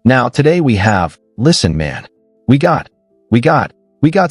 Now, today listen, man, we got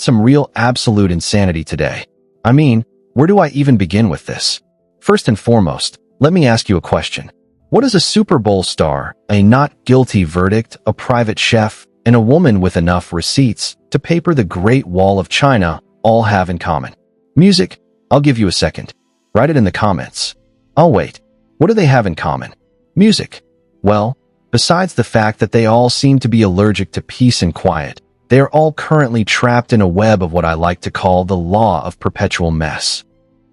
some real absolute insanity today. I mean, where do I even begin with this? First and foremost, let me ask you a question. What does a Super Bowl star, a not guilty verdict, a private chef, and a woman with enough receipts to paper the Great Wall of China all have in common? Music? I'll give you a second. Write it in the comments. I'll wait. What do they have in common? Music. Well, besides the fact that they all seem to be allergic to peace and quiet, they are all currently trapped in a web of what I like to call the law of perpetual mess.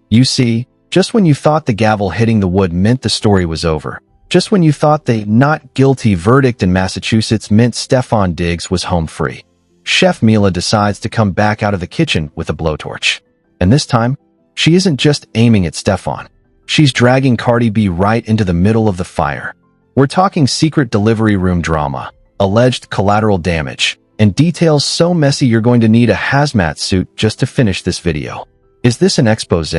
You see, just when you thought the gavel hitting the wood meant the story was over, just when you thought the not guilty verdict in Massachusetts meant Stefon Diggs was home free, Chef Mila decides to come back out of the kitchen with a blowtorch. And this time, she isn't just aiming at Stefon. She's dragging Cardi B right into the middle of the fire. We're talking secret delivery room drama, alleged collateral damage, and details so messy you're going to need a hazmat suit just to finish this video. Is this an expose,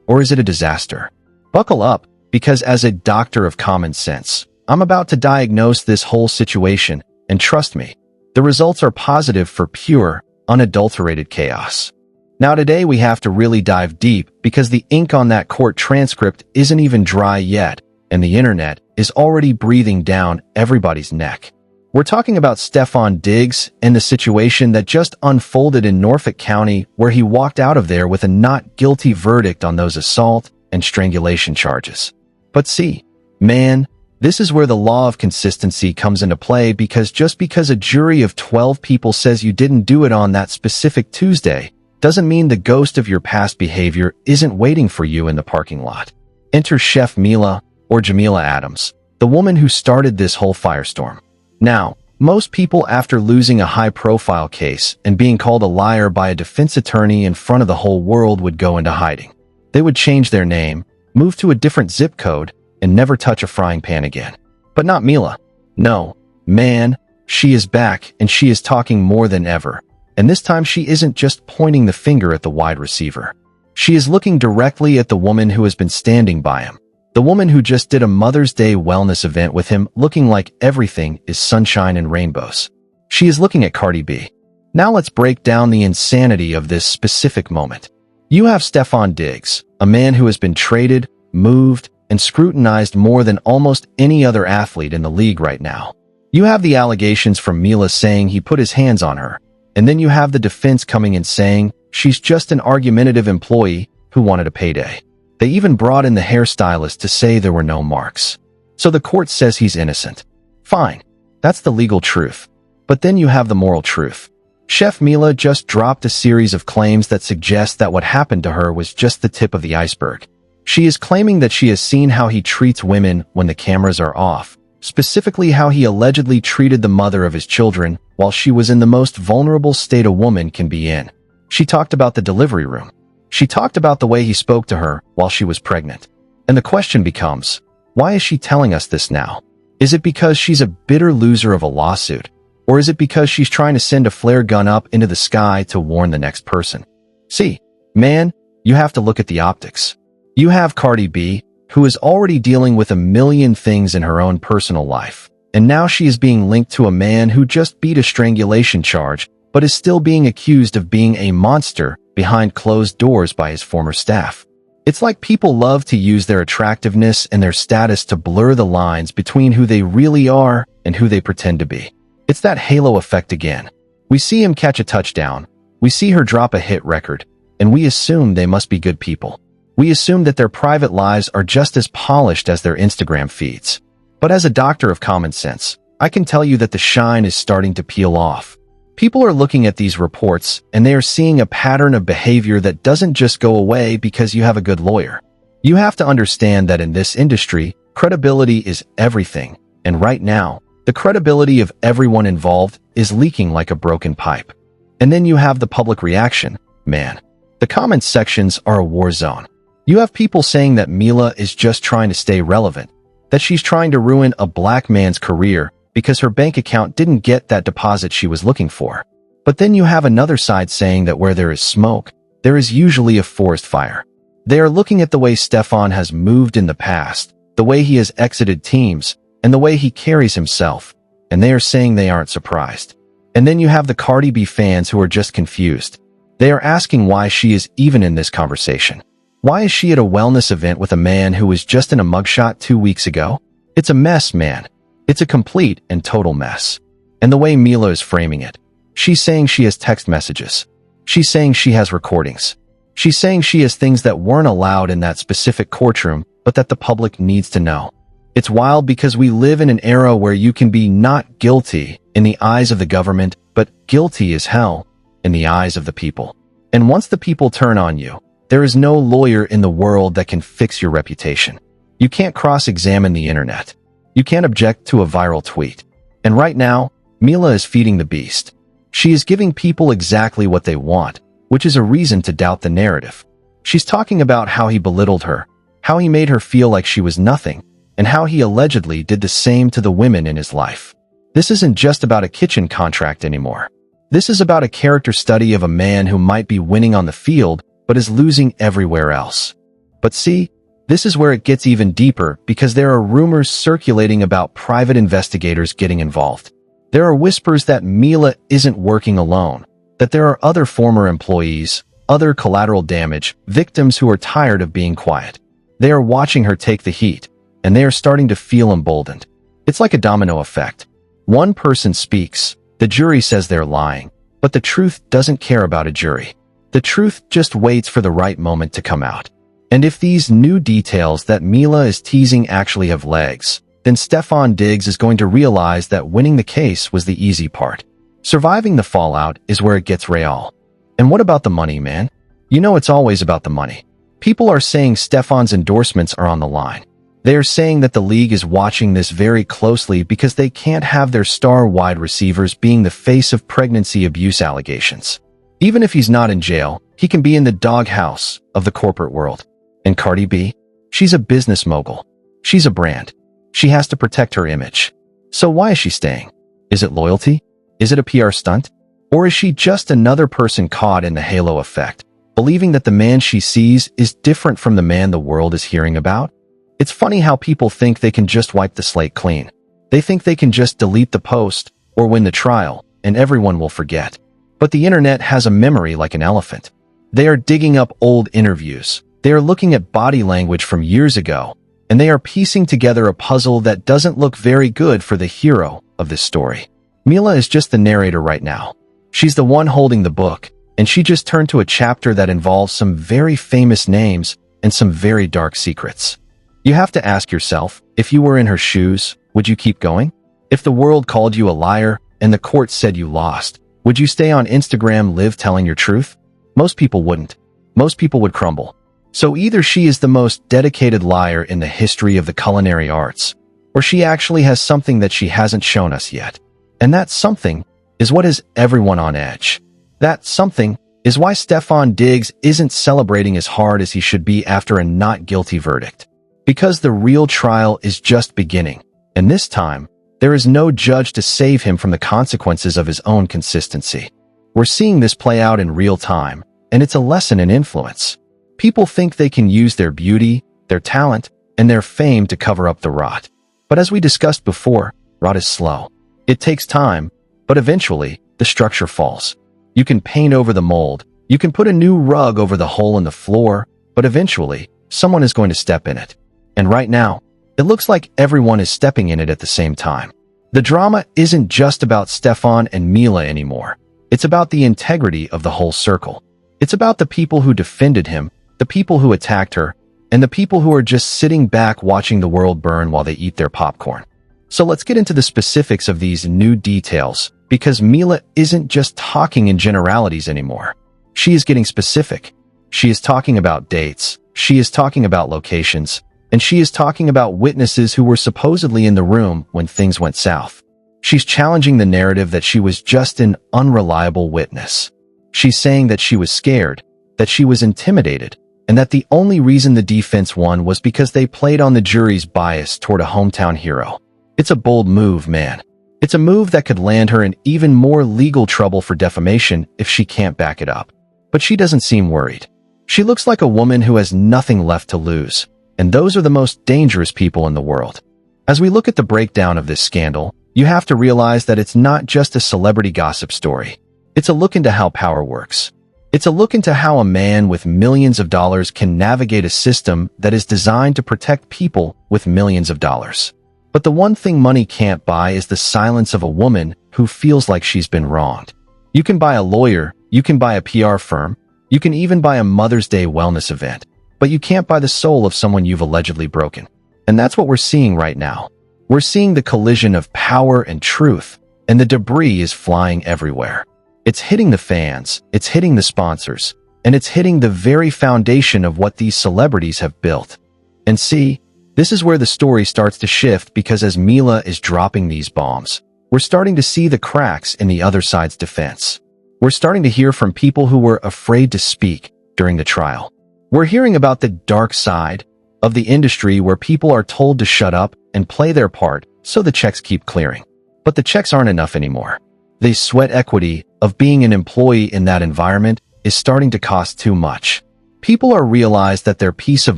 or is it a disaster? Buckle up, because as a doctor of common sense, I'm about to diagnose this whole situation, and trust me, the results are positive for pure, unadulterated chaos. Now today we have to really dive deep because the ink on that court transcript isn't even dry yet, and the internet is already breathing down everybody's neck. We're talking about Stefon Diggs and the situation that just unfolded in Norfolk County, where he walked out of there with a not guilty verdict on those assault and strangulation charges. But see, man, this is where the law of consistency comes into play, because just because a jury of 12 people says you didn't do it on that specific Tuesday doesn't mean the ghost of your past behavior isn't waiting for you in the parking lot. Enter Chef Mila, or Jamila Adams, the woman who started this whole firestorm. Now, most people, after losing a high-profile case and being called a liar by a defense attorney in front of the whole world, would go into hiding. They would change their name, move to a different zip code, and never touch a frying pan again. But not Mila. No, man, she is back, and she is talking more than ever. And this time she isn't just pointing the finger at the wide receiver. She is looking directly at the woman who has been standing by him. The woman who just did a Mother's Day wellness event with him, looking like everything is sunshine and rainbows. She is looking at Cardi B. Now let's break down the insanity of this specific moment. You have Stefon Diggs, a man who has been traded, moved, and scrutinized more than almost any other athlete in the league right now. You have the allegations from Mila saying he put his hands on her, and then you have the defense coming in saying she's just an argumentative employee who wanted a payday. They even brought in the hairstylist to say there were no marks. So the court says he's innocent. Fine, that's the legal truth. But then you have the moral truth. Chef Mila just dropped a series of claims that suggest that what happened to her was just the tip of the iceberg. She is claiming that she has seen how he treats women when the cameras are off, specifically how he allegedly treated the mother of his children while she was in the most vulnerable state a woman can be in. She talked about the delivery room. She talked about the way he spoke to her while she was pregnant. And the question becomes, why is she telling us this now? Is it because she's a bitter loser of a lawsuit? Or is it because she's trying to send a flare gun up into the sky to warn the next person? See, man, you have to look at the optics. You have Cardi B, who is already dealing with a million things in her own personal life, and now she is being linked to a man who just beat a strangulation charge, but is still being accused of being a monster behind closed doors by his former staff. It's like people love to use their attractiveness and their status to blur the lines between who they really are and who they pretend to be. It's that halo effect again. We see him catch a touchdown, we see her drop a hit record, and we assume they must be good people. We assume that their private lives are just as polished as their Instagram feeds. But as a doctor of common sense, I can tell you that the shine is starting to peel off. People are looking at these reports, and they are seeing a pattern of behavior that doesn't just go away because you have a good lawyer. You have to understand that in this industry, credibility is everything, and right now, the credibility of everyone involved is leaking like a broken pipe. And then you have the public reaction. Man, the comments sections are a war zone. You have people saying that Mila is just trying to stay relevant, that she's trying to ruin a black man's career because her bank account didn't get that deposit she was looking for. But then you have another side saying that where there is smoke, there is usually a forest fire. They are looking at the way Stefon has moved in the past, the way he has exited teams, and the way he carries himself. and they are saying they aren't surprised. And then you have the Cardi B fans who are just confused. They are asking why she is even in this conversation. Why is she at a wellness event with a man who was just in a mugshot 2 weeks ago? It's a mess, man. It's a complete and total mess. And the way Mila is framing it, she's saying she has text messages. She's saying she has recordings. She's saying she has things that weren't allowed in that specific courtroom, but that the public needs to know. It's wild because we live in an era where you can be not guilty in the eyes of the government, but guilty as hell in the eyes of the people. And once the people turn on you, there is no lawyer in the world that can fix your reputation. You can't cross-examine the internet. You can't object to a viral tweet. And right now, Mila is feeding the beast. She is giving people exactly what they want, which is a reason to doubt the narrative. She's talking about how he belittled her, how he made her feel like she was nothing, and how he allegedly did the same to the women in his life. This isn't just about a kitchen contract anymore. This is about a character study of a man who might be winning on the field, but is losing everywhere else. But see, this is where it gets even deeper because there are rumors circulating about private investigators getting involved. There are whispers that Mila isn't working alone, that there are other former employees, other collateral damage, victims who are tired of being quiet. They are watching her take the heat, and they are starting to feel emboldened. It's like a domino effect. One person speaks, the jury says they're lying, but the truth doesn't care about a jury. The truth just waits for the right moment to come out. And if these new details that Mila is teasing actually have legs, then Stefon Diggs is going to realize that winning the case was the easy part. Surviving the fallout is where it gets real. And what about the money, man? You know it's always about the money. People are saying Stefon's endorsements are on the line. They are saying that the league is watching this very closely because they can't have their star wide receivers being the face of pregnancy abuse allegations. Even if he's not in jail, he can be in the doghouse of the corporate world. And Cardi B? She's a business mogul. She's a brand. She has to protect her image. So why is she staying? Is it loyalty? Is it a PR stunt? Or is she just another person caught in the halo effect, believing that the man she sees is different from the man the world is hearing about? It's funny how people think they can just wipe the slate clean. They think they can just delete the post or win the trial, and everyone will forget. But the internet has a memory like an elephant. They are digging up old interviews. They are looking at body language from years ago, and they are piecing together a puzzle that doesn't look very good for the hero of this story. Mila is just the narrator right now. She's the one holding the book, and she just turned to a chapter that involves some very famous names and some very dark secrets. You have to ask yourself, if you were in her shoes, would you keep going? If the world called you a liar and the court said you lost, would you stay on Instagram live telling your truth? Most people wouldn't. Most people would crumble. So either she is the most dedicated liar in the history of the culinary arts, or she actually has something that she hasn't shown us yet. And that something is what has everyone on edge. That something is why Stefon Diggs isn't celebrating as hard as he should be after a not guilty verdict. Because the real trial is just beginning, and this time, there is no judge to save him from the consequences of his own consistency. We're seeing this play out in real time, and it's a lesson in influence. People think they can use their beauty, their talent, and their fame to cover up the rot. But as we discussed before, rot is slow. It takes time, but eventually, the structure falls. You can paint over the mold, you can put a new rug over the hole in the floor, but eventually, someone is going to step in it. And right now, it looks like everyone is stepping in it at the same time. The drama isn't just about Stefon and Mila anymore. It's about the integrity of the whole circle. It's about the people who defended him, the people who attacked her, and the people who are just sitting back watching the world burn while they eat their popcorn. So let's get into the specifics of these new details, because Mila isn't just talking in generalities anymore. She is getting specific. She is talking about dates. She is talking about locations. And she is talking about witnesses who were supposedly in the room when things went south. She's challenging the narrative that she was just an unreliable witness. She's saying that she was scared, that she was intimidated, and that the only reason the defense won was because they played on the jury's bias toward a hometown hero. It's a bold move, man. It's a move that could land her in even more legal trouble for defamation if she can't back it up. But she doesn't seem worried. She looks like a woman who has nothing left to lose. And those are the most dangerous people in the world. As we look at the breakdown of this scandal, you have to realize that it's not just a celebrity gossip story. It's a look into how power works. It's a look into how a man with millions of dollars can navigate a system that is designed to protect people with millions of dollars. But the one thing money can't buy is the silence of a woman who feels like she's been wronged. You can buy a lawyer, you can buy a PR firm, you can even buy a Mother's Day wellness event, but you can't buy the soul of someone you've allegedly broken. And that's what we're seeing right now. We're seeing the collision of power and truth, and the debris is flying everywhere. It's hitting the fans, it's hitting the sponsors, and it's hitting the very foundation of what these celebrities have built. And see, this is where the story starts to shift, because as Mila is dropping these bombs, we're starting to see the cracks in the other side's defense. We're starting to hear from people who were afraid to speak during the trial. We're hearing about the dark side of the industry where people are told to shut up and play their part so the checks keep clearing. But the checks aren't enough anymore. The sweat equity of being an employee in that environment is starting to cost too much. People are realized that their peace of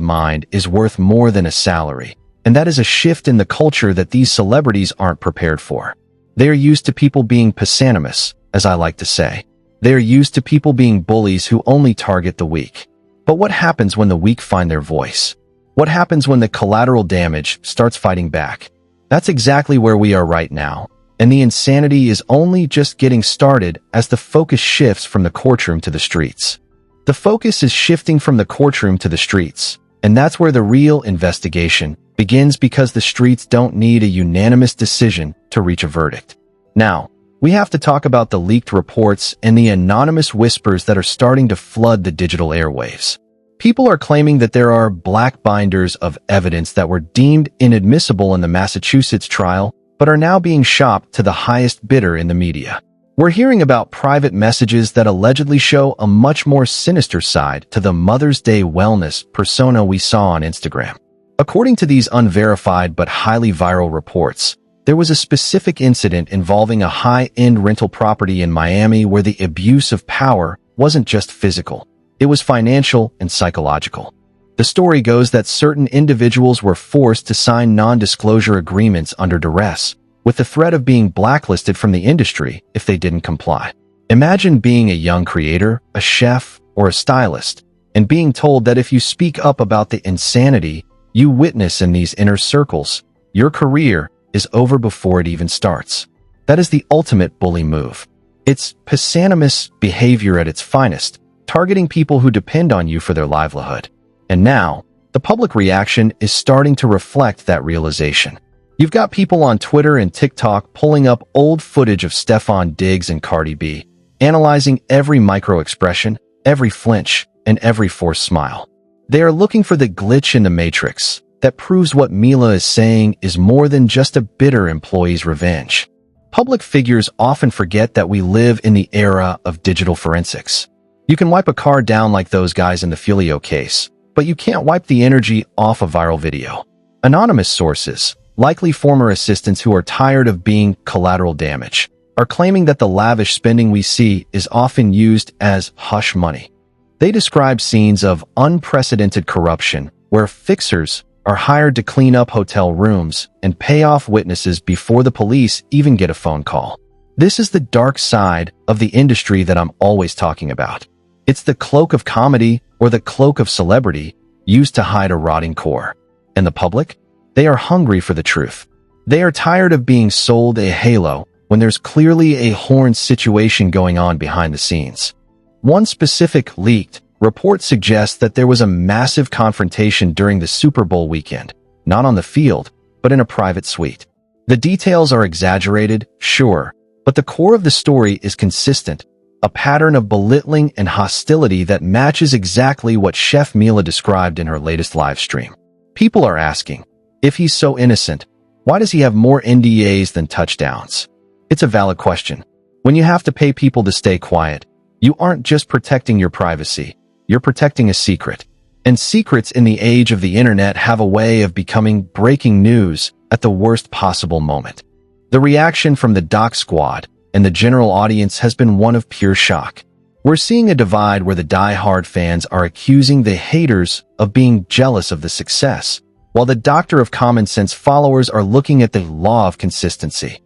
mind is worth more than a salary, and that is a shift in the culture that these celebrities aren't prepared for. They are used to people being pusillanimous, as I like to say. They are used to people being bullies who only target the weak. But what happens when the weak find their voice? What happens when the collateral damage starts fighting back? That's exactly where we are right now, and the insanity is only just getting started as the focus shifts from the courtroom to the streets. The focus is shifting from the courtroom to the streets, and that's where the real investigation begins, because the streets don't need a unanimous decision to reach a verdict. Now, we have to talk about the leaked reports and the anonymous whispers that are starting to flood the digital airwaves. People are claiming that there are black binders of evidence that were deemed inadmissible in the Massachusetts trial, but are now being shopped to the highest bidder in the media. We're hearing about private messages that allegedly show a much more sinister side to the Mother's Day wellness persona we saw on Instagram. According to these unverified but highly viral reports, there was a specific incident involving a high-end rental property in Miami where the abuse of power wasn't just physical. It was financial and psychological. The story goes that certain individuals were forced to sign non-disclosure agreements under duress, with the threat of being blacklisted from the industry if they didn't comply. Imagine being a young creator, a chef, or a stylist, and being told that if you speak up about the insanity you witness in these inner circles, your career is over before it even starts. That is the ultimate bully move. It's pusillanimous behavior at its finest, targeting people who depend on you for their livelihood. And now, the public reaction is starting to reflect that realization. You've got people on Twitter and TikTok pulling up old footage of Stefon Diggs and Cardi B, analyzing every micro-expression, every flinch, and every forced smile. They are looking for the glitch in the matrix that proves what Mila is saying is more than just a bitter employee's revenge. Public figures often forget that we live in the era of digital forensics. You can wipe a car down like those guys in the Filio case, but you can't wipe the energy off a viral video. Anonymous sources, likely former assistants who are tired of being collateral damage, are claiming that the lavish spending we see is often used as hush money. They describe scenes of unprecedented corruption where fixers are hired to clean up hotel rooms and pay off witnesses before the police even get a phone call. This is the dark side of the industry that I'm always talking about. It's the cloak of comedy or the cloak of celebrity used to hide a rotting core. And the public? They are hungry for the truth. They are tired of being sold a halo when there's clearly a horn situation going on behind the scenes. One specific leaked report suggests that there was a massive confrontation during the Super Bowl weekend, not on the field, but in a private suite. The details are exaggerated, sure, but the core of the story is consistent, a pattern of belittling and hostility that matches exactly what Chef Mila described in her latest live stream. People are asking, if he's so innocent, why does he have more NDAs than touchdowns? It's a valid question. When you have to pay people to stay quiet, you aren't just protecting your privacy, you're protecting a secret. And secrets in the age of the internet have a way of becoming breaking news at the worst possible moment. The reaction from the doc squad and the general audience has been one of pure shock. We're seeing a divide where the die-hard fans are accusing the haters of being jealous of the success, while the doctor of common sense followers are looking at the law of consistency.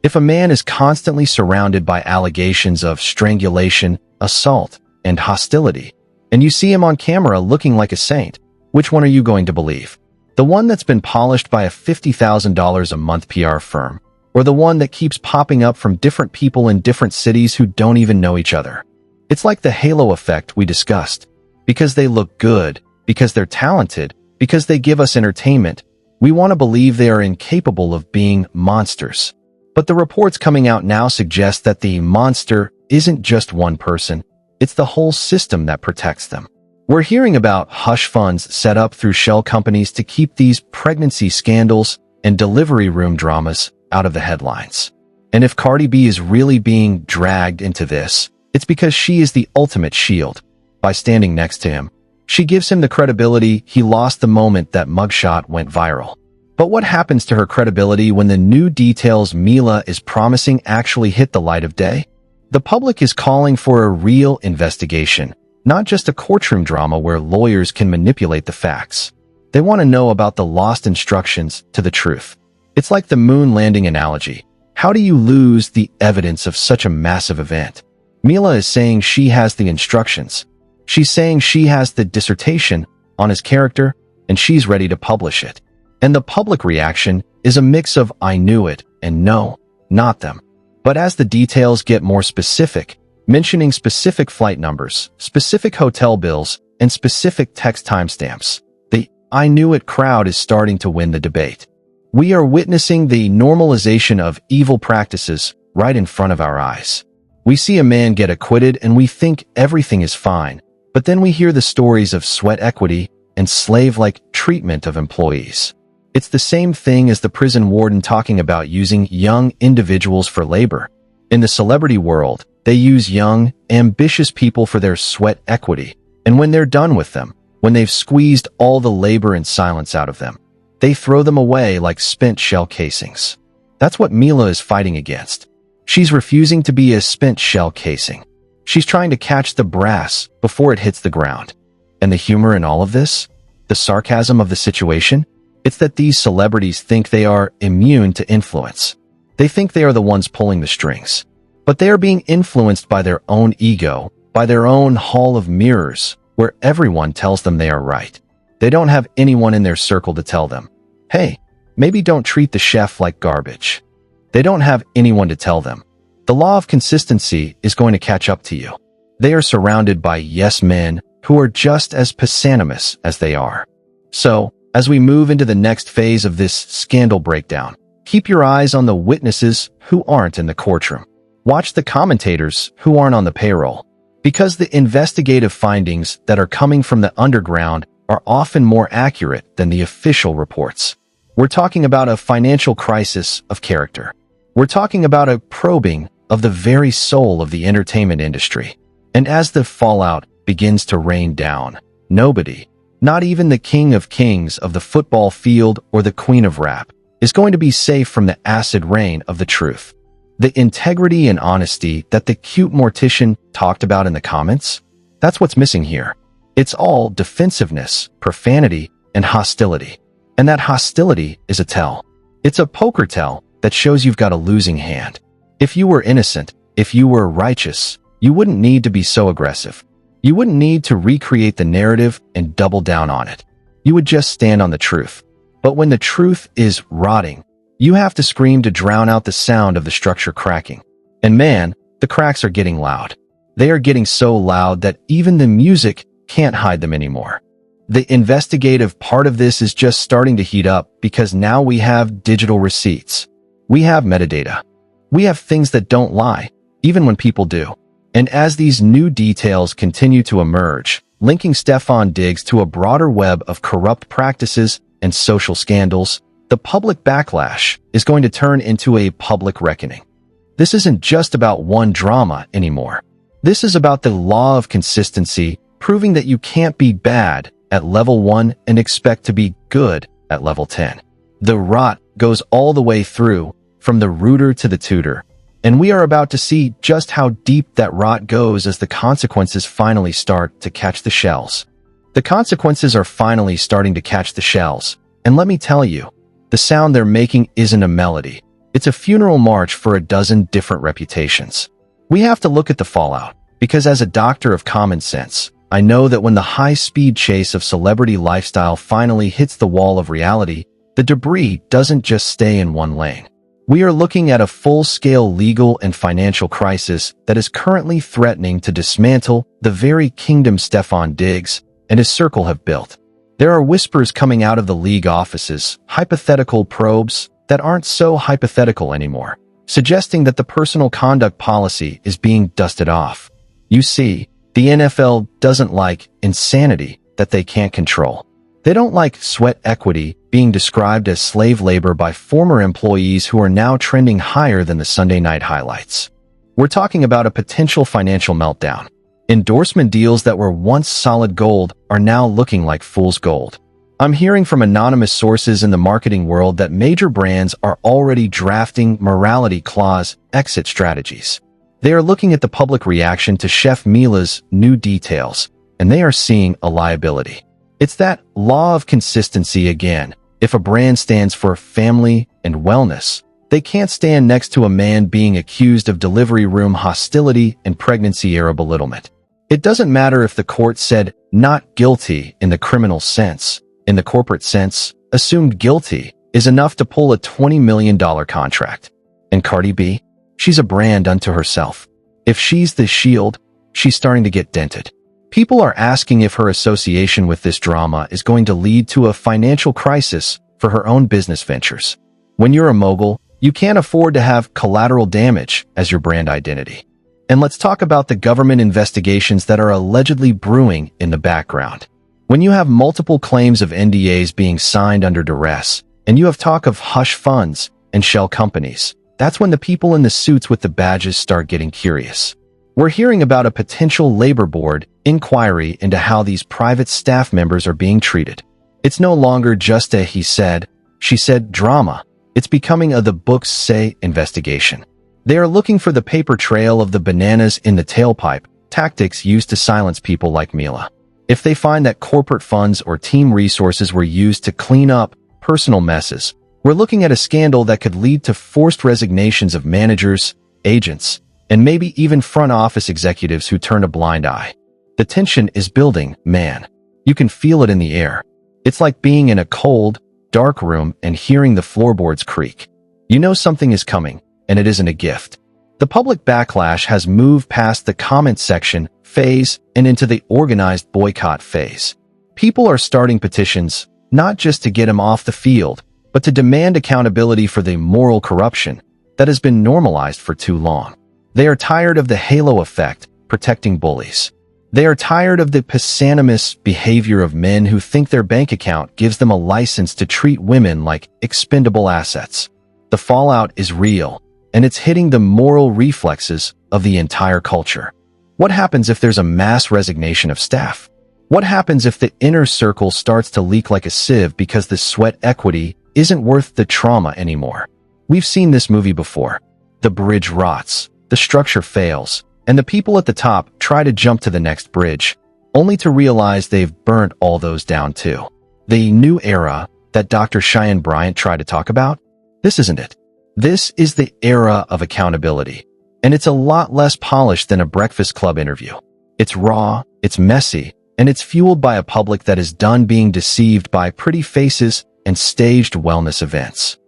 If a man is constantly surrounded by allegations of strangulation, assault, and hostility, and you see him on camera looking like a saint, which one are you going to believe? The one that's been polished by a $50,000 a month PR firm, or the one that keeps popping up from different people in different cities who don't even know each other? It's like the halo effect we discussed. Because they look good, because they're talented, because they give us entertainment, we want to believe they are incapable of being monsters. But the reports coming out now suggest that the monster isn't just one person, it's the whole system that protects them. We're hearing about hush funds set up through shell companies to keep these pregnancy scandals and delivery room dramas out of the headlines. And if Cardi B is really being dragged into this, it's because she is the ultimate shield. By standing next to him, she gives him the credibility he lost the moment that mugshot went viral. But what happens to her credibility when the new details Mila is promising actually hit the light of day? The public is calling for a real investigation, not just a courtroom drama where lawyers can manipulate the facts. They want to know about the lost instructions to the truth. It's like the moon landing analogy. How do you lose the evidence of such a massive event? Mila is saying she has the instructions. She's saying she has the dissertation on his character, and she's ready to publish it. And the public reaction is a mix of "I knew it" and "No, not them." But as the details get more specific, mentioning specific flight numbers, specific hotel bills, and specific text timestamps, the "I knew it" crowd is starting to win the debate. We are witnessing the normalization of evil practices right in front of our eyes. We see a man get acquitted and we think everything is fine, but then we hear the stories of sweat equity and slave-like treatment of employees. It's the same thing as the prison warden talking about using young individuals for labor. In the celebrity world, they use young, ambitious people for their sweat equity, and when they're done with them, when they've squeezed all the labor and silence out of them, they throw them away like spent shell casings. That's what Mila is fighting against. She's refusing to be a spent shell casing. She's trying to catch the brass before it hits the ground. And the humor in all of this? The sarcasm of the situation? It's that these celebrities think they are immune to influence. They think they are the ones pulling the strings. But they are being influenced by their own ego, by their own hall of mirrors, where everyone tells them they are right. They don't have anyone in their circle to tell them, "Hey, maybe don't treat the chef like garbage." They don't have anyone to tell them, "The law of consistency is going to catch up to you." They are surrounded by yes men who are just as pusillanimous as they are. So, as we move into the next phase of this scandal breakdown, keep your eyes on the witnesses who aren't in the courtroom. Watch the commentators who aren't on the payroll, because the investigative findings that are coming from the underground are often more accurate than the official reports. We're talking about a financial crisis of character. We're talking about a probing of the very soul of the entertainment industry. And as the fallout begins to rain down, nobody, not even the king of kings of the football field or the queen of rap, is going to be safe from the acid rain of the truth. The integrity and honesty that the cute mortician talked about in the comments, that's what's missing here. It's all defensiveness, profanity, and hostility. And that hostility is a tell. It's a poker tell that shows you've got a losing hand. If you were innocent, if you were righteous, you wouldn't need to be so aggressive. You wouldn't need to recreate the narrative and double down on it. You would just stand on the truth. But when the truth is rotting, you have to scream to drown out the sound of the structure cracking. And man, the cracks are getting loud. They are getting so loud that even the music can't hide them anymore. The investigative part of this is just starting to heat up because now we have digital receipts. We have metadata. We have things that don't lie, even when people do. And as these new details continue to emerge, linking Stefon Diggs to a broader web of corrupt practices and social scandals, the public backlash is going to turn into a public reckoning. This isn't just about one drama anymore. This is about the law of consistency, proving that you can't be bad at level 1 and expect to be good at level 10. The rot goes all the way through, from the rooter to the tutor. And we are about to see just how deep that rot goes as the consequences finally start to catch the shells. The consequences are finally starting to catch the shells. And let me tell you, the sound they're making isn't a melody. It's a funeral march for a dozen different reputations. We have to look at the fallout, because as a doctor of common sense, I know that when the high-speed chase of celebrity lifestyle finally hits the wall of reality, the debris doesn't just stay in one lane. We are looking at a full-scale legal and financial crisis that is currently threatening to dismantle the very kingdom Stefon Diggs and his circle have built. There are whispers coming out of the league offices, hypothetical probes that aren't so hypothetical anymore, suggesting that the personal conduct policy is being dusted off. You see, the NFL doesn't like insanity that they can't control. They don't like sweat equity being described as slave labor by former employees who are now trending higher than the Sunday night highlights. We're talking about a potential financial meltdown. Endorsement deals that were once solid gold are now looking like fool's gold. I'm hearing from anonymous sources in the marketing world that major brands are already drafting morality clause exit strategies. They are looking at the public reaction to Chef Mila's new details, and they are seeing a liability. It's that law of consistency again. If a brand stands for family and wellness, they can't stand next to a man being accused of delivery room hostility and pregnancy-era belittlement. It doesn't matter if the court said not guilty in the criminal sense. In the corporate sense, assumed guilty is enough to pull a $20 million contract. And Cardi B? She's a brand unto herself. If she's the shield, she's starting to get dented. People are asking if her association with this drama is going to lead to a financial crisis for her own business ventures. When you're a mogul, you can't afford to have collateral damage as your brand identity. And let's talk about the government investigations that are allegedly brewing in the background. When you have multiple claims of NDAs being signed under duress, and you have talk of hush funds and shell companies, that's when the people in the suits with the badges start getting curious. We're hearing about a potential labor board inquiry into how these private staff members are being treated. It's no longer just a he said, she said drama. It's becoming a the books say investigation. They are looking for the paper trail of the bananas in the tailpipe tactics used to silence people like Mila. If they find that corporate funds or team resources were used to clean up personal messes, we're looking at a scandal that could lead to forced resignations of managers, agents, and maybe even front office executives who turn a blind eye. The tension is building, man. You can feel it in the air. It's like being in a cold, dark room and hearing the floorboards creak. You know something is coming, and it isn't a gift. The public backlash has moved past the comment section phase and into the organized boycott phase. People are starting petitions, not just to get him off the field, but to demand accountability for the moral corruption that has been normalized for too long. They are tired of the halo effect, protecting bullies. They are tired of the pusillanimous behavior of men who think their bank account gives them a license to treat women like expendable assets. The fallout is real, and it's hitting the moral reflexes of the entire culture. What happens if there's a mass resignation of staff? What happens if the inner circle starts to leak like a sieve because the sweat equity isn't worth the trauma anymore? We've seen this movie before. The bridge rots, the structure fails, and the people at the top try to jump to the next bridge, only to realize they've burnt all those down too. The new era that Dr. Cheyenne Bryant tried to talk about? This isn't it. This is the era of accountability, and it's a lot less polished than a Breakfast Club interview. It's raw, it's messy, and it's fueled by a public that is done being deceived by pretty faces and staged wellness events.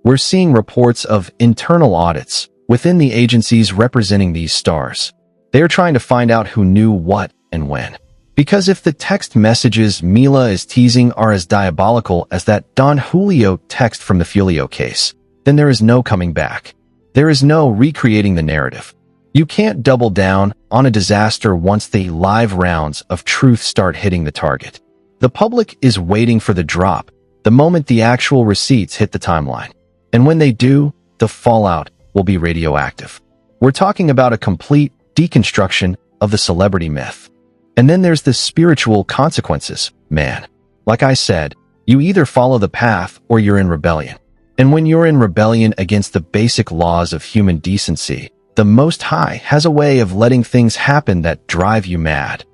We're seeing reports of internal audits within the agencies representing these stars. They are trying to find out who knew what and when. Because if the text messages Mila is teasing are as diabolical as that Don Julio text from the Fulio case, then there is no coming back. There is no recreating the narrative. You can't double down on a disaster once the live rounds of truth start hitting the target. The public is waiting for the drop the moment the actual receipts hit the timeline. And when they do, the fallout will be radioactive. We're talking about a complete deconstruction of the celebrity myth. And then there's the spiritual consequences, man. Like I said, you either follow the path or you're in rebellion. And when you're in rebellion against the basic laws of human decency, the Most High has a way of letting things happen that drive you mad.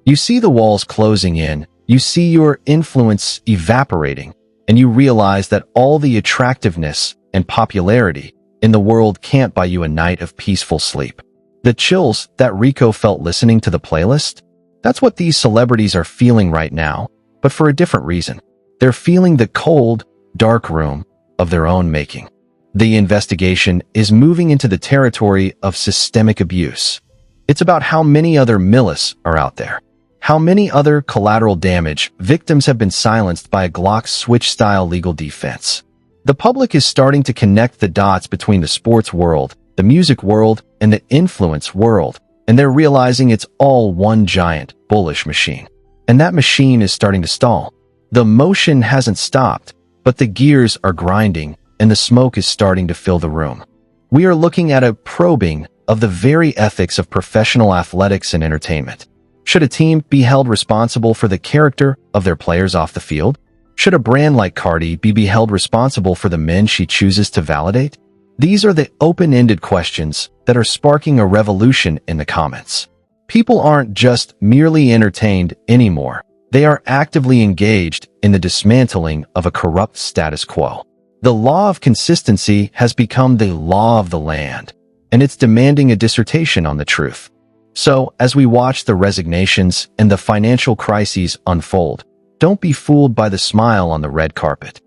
You see the walls closing in, you see your influence evaporating, and you realize that all the attractiveness and popularity in the world can't buy you a night of peaceful sleep. The chills that Rico felt listening to the playlist? That's what these celebrities are feeling right now, but for a different reason. They're feeling the cold, dark room of their own making. The investigation is moving into the territory of systemic abuse. It's about how many other Milas are out there. How many other collateral damage victims have been silenced by a Glock switch-style legal defense. The public is starting to connect the dots between the sports world, the music world, and the influence world, and they're realizing it's all one giant, bullish machine. And that machine is starting to stall. The motion hasn't stopped, but the gears are grinding, and the smoke is starting to fill the room. We are looking at a probing of the very ethics of professional athletics and entertainment. Should a team be held responsible for the character of their players off the field? Should a brand like Cardi be held responsible for the men she chooses to validate? These are the open-ended questions that are sparking a revolution in the comments. People aren't just merely entertained anymore. They are actively engaged in the dismantling of a corrupt status quo. The law of consistency has become the law of the land, and it's demanding a dissertation on the truth. So, as we watch the resignations and the financial crises unfold, don't be fooled by the smile on the red carpet.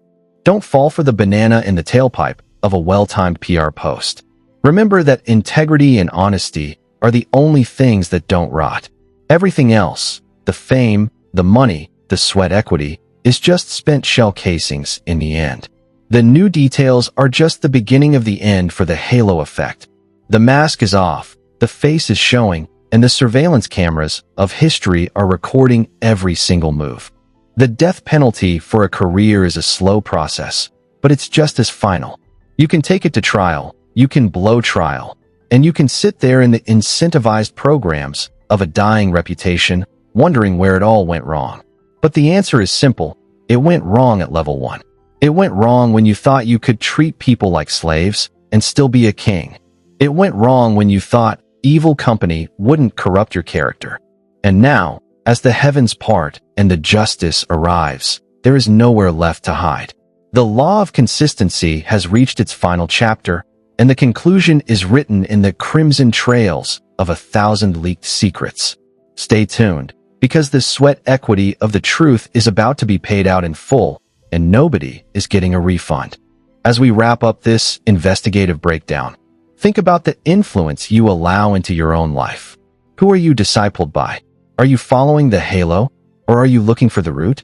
Don't fall for the banana in the tailpipe of a well-timed PR post. Remember that integrity and honesty are the only things that don't rot. Everything else, the fame, the money, the sweat equity, is just spent shell casings in the end. The new details are just the beginning of the end for the halo effect. The mask is off, the face is showing, and the surveillance cameras of history are recording every single move. The death penalty for a career is a slow process, but it's just as final. You can take it to trial, you can blow trial, and you can sit there in the incentivized programs of a dying reputation, wondering where it all went wrong. But the answer is simple. It went wrong at level 1. It went wrong when you thought you could treat people like slaves and still be a king. It went wrong when you thought evil company wouldn't corrupt your character. And now, as the heavens part and the justice arrives, there is nowhere left to hide. The law of consistency has reached its final chapter, and the conclusion is written in the crimson trails of 1,000 leaked secrets. Stay tuned, because the sweat equity of the truth is about to be paid out in full, and nobody is getting a refund. As we wrap up this investigative breakdown, think about the influence you allow into your own life. Who are you discipled by? Are you following the halo, or are you looking for the root?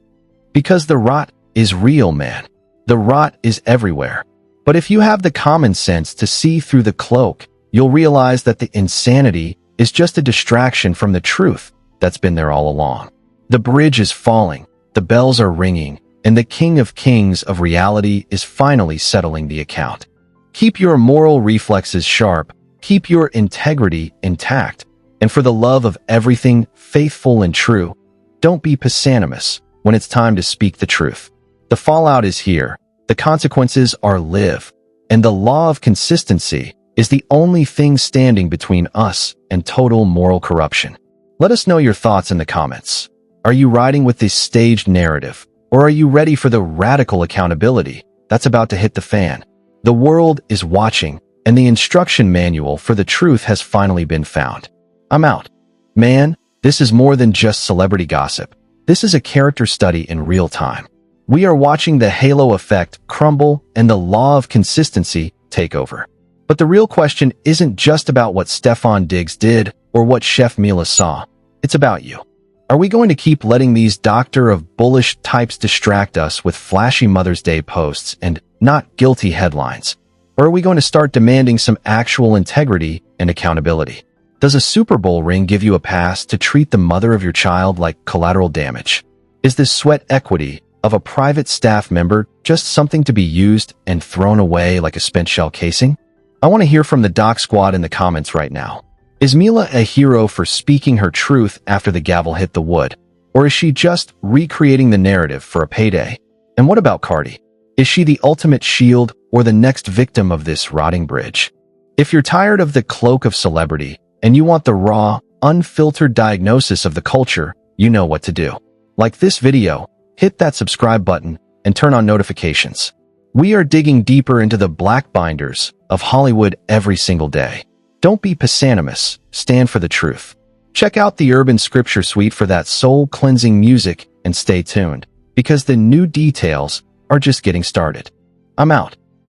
Because the rot is real, man. The rot is everywhere. But if you have the common sense to see through the cloak, you'll realize that the insanity is just a distraction from the truth that's been there all along. The bridge is falling, the bells are ringing, and the King of Kings of reality is finally settling the account. Keep your moral reflexes sharp, keep your integrity intact, and for the love of everything faithful and true, don't be pusillanimous when it's time to speak the truth. The fallout is here, the consequences are live, and the law of consistency is the only thing standing between us and total moral corruption. Let us know your thoughts in the comments. Are you riding with this staged narrative, or are you ready for the radical accountability that's about to hit the fan? The world is watching, and the instruction manual for the truth has finally been found. I'm out. Man, this is more than just celebrity gossip. This is a character study in real time. We are watching the halo effect crumble and the law of consistency take over. But the real question isn't just about what Stefon Diggs did or what Chef Mila saw. It's about you. Are we going to keep letting these doctor of bullish types distract us with flashy Mother's Day posts and not guilty headlines? Or are we going to start demanding some actual integrity and accountability? Does a Super Bowl ring give you a pass to treat the mother of your child like collateral damage? Is this sweat equity of a private staff member just something to be used and thrown away like a spent shell casing? I want to hear from the Doc Squad in the comments right now. Is Mila a hero for speaking her truth after the gavel hit the wood? Or is she just recreating the narrative for a payday? And what about Cardi? Is she the ultimate shield or the next victim of this rotting bridge? If you're tired of the cloak of celebrity and you want the raw, unfiltered diagnosis of the culture, you know what to do. Like this video, hit that subscribe button, and turn on notifications. We are digging deeper into the black binders of Hollywood every single day. Don't be pusillanimous, stand for the truth. Check out the Urban Scripture Suite for that soul-cleansing music and stay tuned, because the new details are just getting started. I'm out.